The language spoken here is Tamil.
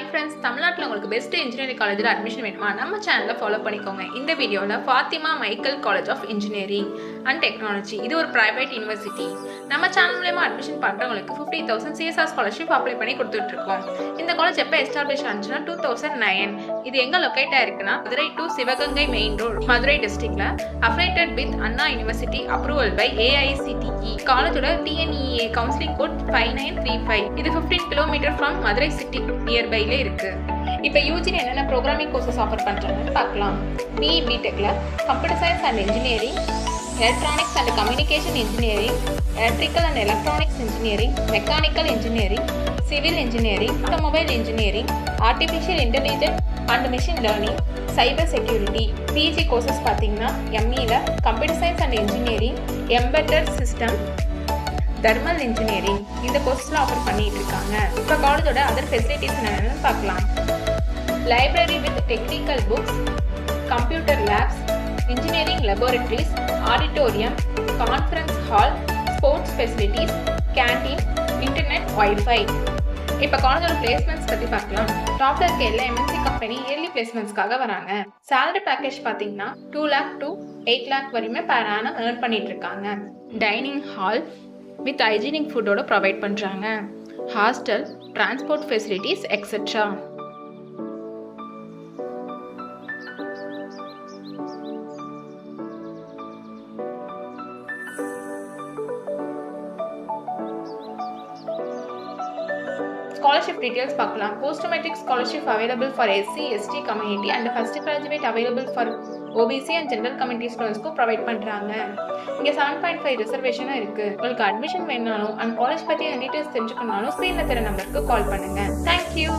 Hi friends, தமிழ்நாட்டில் உங்களுக்கு பெஸ்ட் இன்ஜினியரிங் காலேஜில் அட்மிஷன் வேணுமா? நம்ம சேனலை ஃபாலோ பண்ணிக்கோங்க. இந்த வீடியோவில் Fathima Michael college of engineering and technology, இது ஒரு பிரைவேட் யூனிவர்சிட்டி. நம்ம சேனல் மூலமா அட்மிஷன் பண்ணுறவங்களுக்கு 50,000 CSR ஸ்காலர்ஷிப் அப்ளை பண்ணி கொடுத்துட்ருக்கோம். இந்த காலேஜ் எப்போ எஸ்டாப்ளிஷ் ஆச்சுன்னா 2009. இது எங்கே லொக்கேட் ஆயிருக்குன்னா Madurai to Sivaganga main road, Madurai டிஸ்ட்ரிக்ட்ல. Affiliated with Anna university, approval by AICTE. காலேஜோட TNEA கவுன்சிலிங் கோட் 5935. இது 15 கிலோமீட்டர் ஃப்ரம் மதுரை சிட்டி நியர்பைல இருக்கு. இப்போ யூஜில என்னென்ன ப்ரோக்ராமிங் கோர்சஸ் ஆஃபர் பண்றாங்கன்னு பார்க்கலாம். BE BTechல computer science and engineering, electronics and communication engineering, electrical and electronics engineering, mechanical engineering, civil engineering, automobile engineering, artificial intelligence and machine learning, cyber security. PG courses பார்த்தீங்கன்னா ME-ல computer science and engineering, embedded system, thermal engineering, இந்த கோர்ஸ்லாம் ஆஃபர் பண்ணிட்டு இருக்காங்க. இப்போ காலேஜோட அதர் ஃபெசிலிட்டிஸ் என்னென்னு பார்க்கலாம். Library with technical books, computer labs, engineering laboratories, auditorium, conference hall, sports facilities, canteen, internet, wifi. இப்போ காலேஜோட பிளேஸ்மெண்ட்ஸ் பற்றி பார்க்கலாம். டாப்ல இருக்க எல்லா MNC கம்பெனி இயர்லி பிளேஸ்மெண்ட்ஸ்க்காக வராங்க. சேலரி பேக்கேஜ் பார்த்தீங்கன்னா 2 lakh to 8 lakh வரையுமே per annum earn பண்ணிட்டு இருக்காங்க. டைனிங் ஹால் வித் ஹைஜீனிக் ஃபுட்டோட ப்ரொவைட் பண்ணுறாங்க. Hostel, transport facilities etcetera. Scholarship details பார்க்கலாம். Post matric scholarship available for SC, ST community and first graduate available for OBC and general community students provide பண்ணுறாங்க. இங்கே 7.5 ரிசர்வேஷனும் இருக்குது. உங்களுக்கு அட்மிஷன் வேணாலும் அண்ட் காலேஜ் பற்றி டீட்டெயில்ஸ் தெரிஞ்சுக்கணும்னாலும் ஸ்க்ரீனில் தர நம்பருக்கு கால் பண்ணுங்கள். தேங்க்யூ.